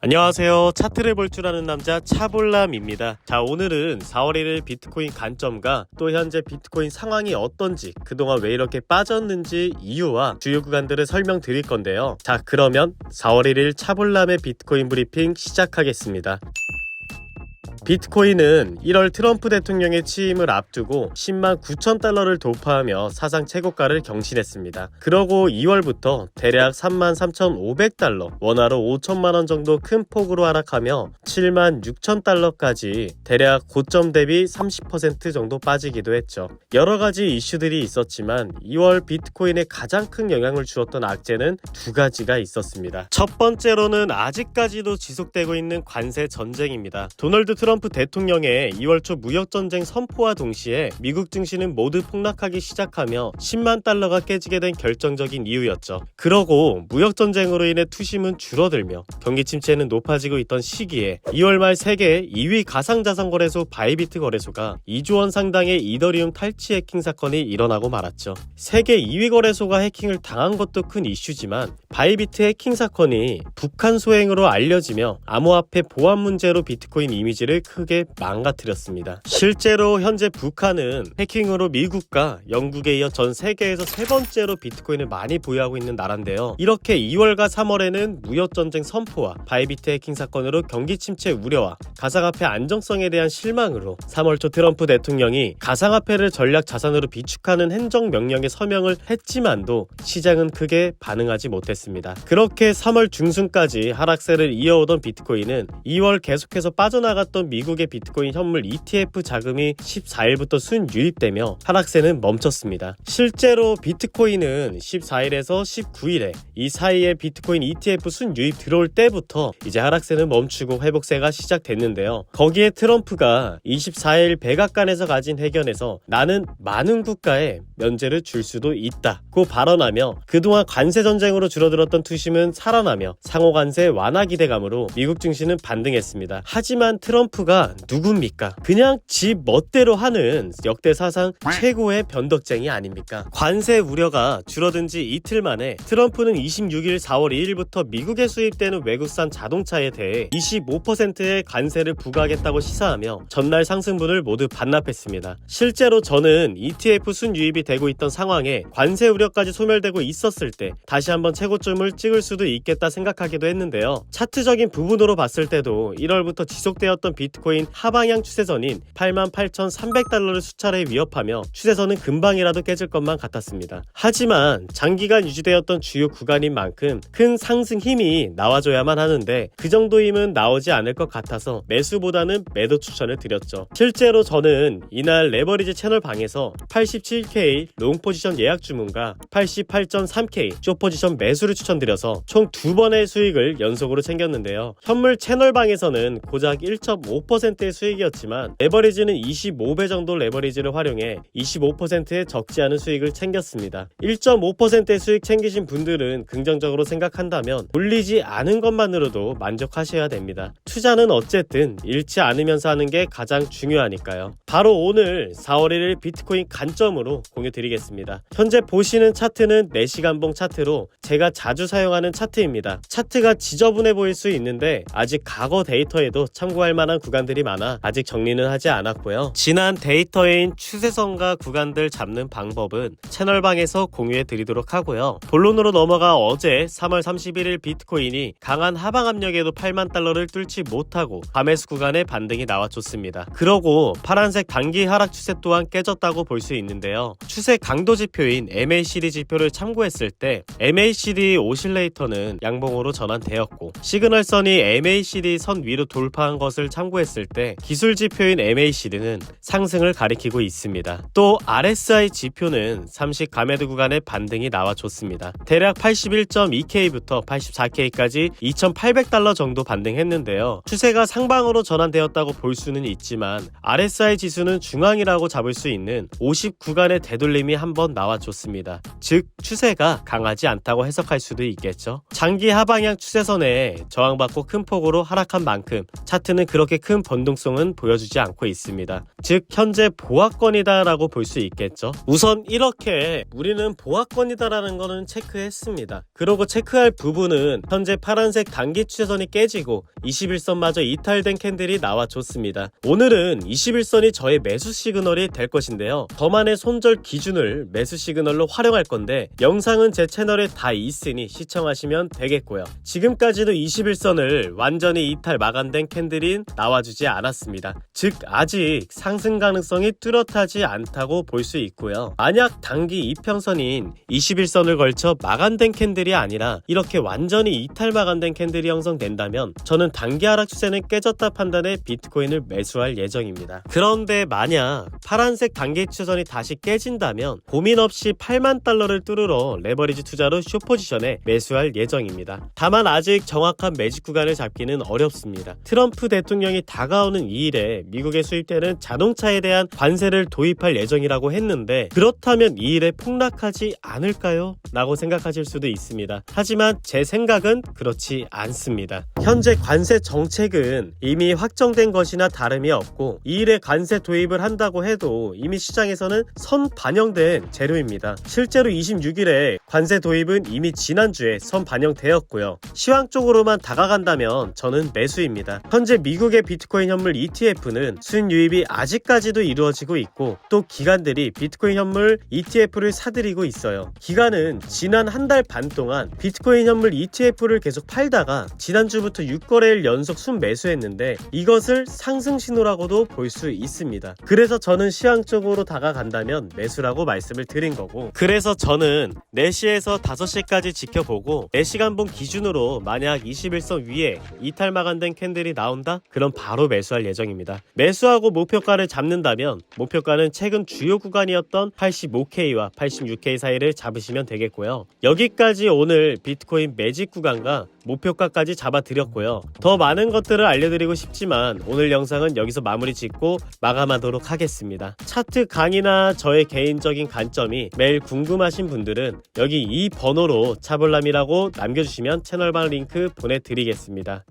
안녕하세요. 차트를 볼 줄 아는 남자 차볼람입니다. 자, 오늘은 4월 1일 비트코인 관점과 또 현재 비트코인 상황이 어떤지, 그동안 왜 이렇게 빠졌는지 이유와 주요 구간들을 설명드릴 건데요. 자, 그러면 4월 1일 차볼람의 비트코인 브리핑 시작하겠습니다. 비트코인은 1월 트럼프 대통령의 취임을 앞두고 10만 9천 달러를 돌파하며 사상 최고가를 경신했습니다. 그러고 2월부터 대략 3만 3,500달러, 원화로 5천만원 정도 큰 폭으로 하락하며 7만 6천 달러까지 대략 고점 대비 30% 정도 빠지기도 했죠. 여러가지 이슈들이 있었지만 2월 비트코인에 가장 큰 영향을 주었던 악재는 두 가지가 있었습니다. 첫 번째로는 아직까지도 지속되고 있는 관세 전쟁입니다. 도널드 트럼프 대통령의 2월 초 무역전쟁 선포와 동시에 미국 증시는 모두 폭락하기 시작하며 10만 달러가 깨지게 된 결정적인 이유였죠. 그러고 무역전쟁으로 인해 투심은 줄어들며 경기 침체는 높아지고 있던 시기에 2월 말 세계 2위 가상자산거래소 바이비트 거래소가 2조 원 상당의 이더리움 탈취 해킹 사건이 일어나고 말았죠. 세계 2위 거래소가 해킹을 당한 것도 큰 이슈지만 바이비트 해킹 사건이 북한 소행으로 알려지며 암호화폐 보안 문제로 비트코인 이미지를 크게 망가뜨렸습니다. 실제로 현재 북한은 해킹으로 미국과 영국에 이어 전 세계에서 세 번째로 비트코인을 많이 보유하고 있는 나라인데요. 이렇게 2월과 3월에는 무역전쟁 선포와 바이비트 해킹 사건으로 경기 침체 우려와 가상화폐 안정성에 대한 실망으로 3월 초 트럼프 대통령이 가상화폐를 전략 자산으로 비축하는 행정명령에 서명을 했지만도 시장은 크게 반응하지 못했습니다. 그렇게 3월 중순까지 하락세를 이어오던 비트코인은 2월 계속해서 빠져나갔던 미국의 비트코인 현물 ETF 자금이 14일부터 순유입되며 하락세는 멈췄습니다. 실제로 비트코인은 14일에서 19일에 이 사이에 비트코인 ETF 순유입 들어올 때부터 이제 하락세는 멈추고 회복세가 시작됐는데요. 거기에 트럼프가 24일 백악관에서 가진 회견에서 나는 많은 국가에 면제를 줄 수도 있다고 발언하며 그동안 관세 전쟁으로 줄어들었던 투심은 살아나며 상호 관세 완화 기대감으로 미국 증시는 반등했습니다. 하지만 트럼프가 누굽니까? 그냥 지 멋대로 하는 역대 사상 최고의 변덕쟁이 아닙니까? 관세 우려가 줄어든 지 이틀 만에 트럼프는 26일 4월 2일부터 미국에 수입되는 외국산 자동차에 대해 25%의 관세를 부과하겠다고 시사하며 전날 상승분을 모두 반납했습니다. 실제로 저는 ETF 순유입이 되고 있던 상황에 관세 우려까지 소멸되고 있었을 때 다시 한번 최고점을 찍을 수도 있겠다 생각하기도 했는데요. 차트적인 부분으로 봤을 때도 1월부터 지속되었던 비트코인 하방향 추세선인 88,300달러를 수차례 위협하며 추세선은 금방이라도 깨질 것만 같았습니다. 하지만 장기간 유지되었던 주요 구간인 만큼 큰 상승 힘이 나와줘야만 하는데 그 정도 힘은 나오지 않을 것 같아서 매수보다는 매도 추천을 드렸죠. 실제로 저는 이날 레버리지 채널 방에서 87K 롱 포지션 예약 주문과 88.3K 숏 포지션 매수를 추천드려서 총 2번의 수익을 연속으로 챙겼는데요. 현물 채널 방에서는 고작 1.5%의 수익이었지만 레버리지는 25배 정도 레버리지를 활용해 25%의 적지 않은 수익을 챙겼습니다. 1.5%의 수익 챙기신 분들은 긍정적으로 생각한다면 물리지 않은 것만으로도 만족하셔야 됩니다. 투자는 어쨌든 잃지 않으면서 하는 게 가장 중요하니까요. 바로 오늘 4월 1일 비트코인 관점으로 공유드리겠습니다. 현재 보시는 차트는 4시간봉 차트로 제가 자주 사용하는 차트입니다. 차트가 지저분해 보일 수 있는데 아직 과거 데이터에도 참고할 만한 구간들이 많아 아직 정리는 하지 않았고요. 지난 데이터인 추세선과 구간들 잡는 방법은 채널방에서 공유해 드리도록 하고요. 본론으로 넘어가 어제 3월 31일 비트코인이 강한 하방 압력에도 8만 달러를 뚫지 못하고 밤매수 구간에 반등이 나와줬습니다. 그러고 파란색 단기 하락 추세 또한 깨졌다고 볼 수 있는데요. 추세 강도 지표인 MACD 지표를 참고했을 때 MACD 오실레이터는 양봉으로 전환되었고 시그널선이 MACD 선 위로 돌파한 것을 참고했을 때 기술 지표인 MACD는 상승을 가리키고 있습니다. 또 RSI 지표는 30 가매드 구간의 반등이 나와줬습니다. 대략 81.2K부터 84K까지 2,800달러 정도 반등했는데요. 추세가 상방으로 전환되었다고 볼 수는 있지만 RSI 지수는 중앙이라고 잡을 수 있는 50 구간의 되돌림이 한번 나와줬습니다. 즉 추세가 강하지 않다고 해석할 수도 있겠죠. 장기 하방향 추세선에 저항받고 큰 폭으로 하락한 만큼 차트는 그렇게 큰 변동성은 보여주지 않고 있습니다. 즉 현재 보합권이다 라고 볼 수 있겠죠. 우선 이렇게 우리는 보합권이다 라는 거는 체크했습니다. 그리고 체크할 부분은 현재 파란색 단기 추세선이 깨지고 21선마저 이탈된 캔들이 나와줬습니다. 오늘은 21선이 저의 매수 시그널이 될 것인데요. 저만의 손절 기준을 매수 시그널로 활용할 건데 영상은 제 채널에 다 있으니 시청하시면 되겠고요. 지금까지도 21선을 완전히 이탈 마감된 캔들이 나와주지 않았습니다. 즉 아직 상승 가능성이 뚜렷하지 않다고 볼 수 있고요. 만약 단기 이평선인 21선을 걸쳐 마감된 캔들이 아니라 이렇게 완전히 이탈 마감된 캔들이 형성된다면 저는 단기 하락 추세는 깨졌다 판단해 비트코인을 매수할 예정입니다. 그런데 만약 파란색 단기 추세선이 다시 깨진다면 고민 없이 8만 달러를 뚫으러 레버리지 투자로 숏포지션에 매수할 예정입니다. 다만 아직 정확한 매직 구간을 잡기는 어렵습니다. 트럼프 대통령이 다가오는 2일에 미국에 수입되는 자동차에 대한 관세를 도입할 예정이라고 했는데 그렇다면 2일에 폭락하지 않을까요? 라고 생각하실 수도 있습니다. 하지만 제 생각은 그렇지 않습니다. 현재 관세 정책은 이미 확정된 것이나 다름이 없고 2일에 관세 도입을 한다고 해도 이미 시장에서는 선반영된 재료입니다. 실제로 26일에 관세 도입은 이미 지난주에 선반영되었고요. 시황 쪽으로만 다가간다면 저는 매수입니다. 현재 미국의 비트코인 현물 ETF는 수익 유입이 아직까지도 이루어지고 있고 또 기관들이 비트코인 현물 ETF를 사들이고 있어요. 기관은 지난 한 달 반 동안 비트코인 현물 ETF를 계속 팔다가 지난주부터 6거래일 연속 순매수했는데 이것을 상승 신호라고도 볼 수 있습니다. 그래서 저는 시황 쪽으로 다가간다면 매수라고 말씀을 드린 거고, 그래서 저는 4시에서 5시까지 지켜보고 4시간봉 기준으로 만약 21선 위에 이탈 마감된 캔들이 나온다? 그럼 바로 매수할 예정입니다. 매수하고 목표가를 잡는다면 목표가는 최근 주요 구간이었던 85K와 86K 사이를 잡으시면 되겠고요. 여기까지 오늘 비트코인 매직 구간과 목표가까지 잡아드렸고요. 더 많은 것들을 알려드리고 싶지만 오늘 영상은 여기서 마무리 짓고 마감하도록 하겠습니다. 차트 강의나 저의 개인적인 관점이 매일 궁금하신 분들은 여기 이 번호로 차볼람이라고 남겨주시면 채널방 링크 보내드리겠습니다.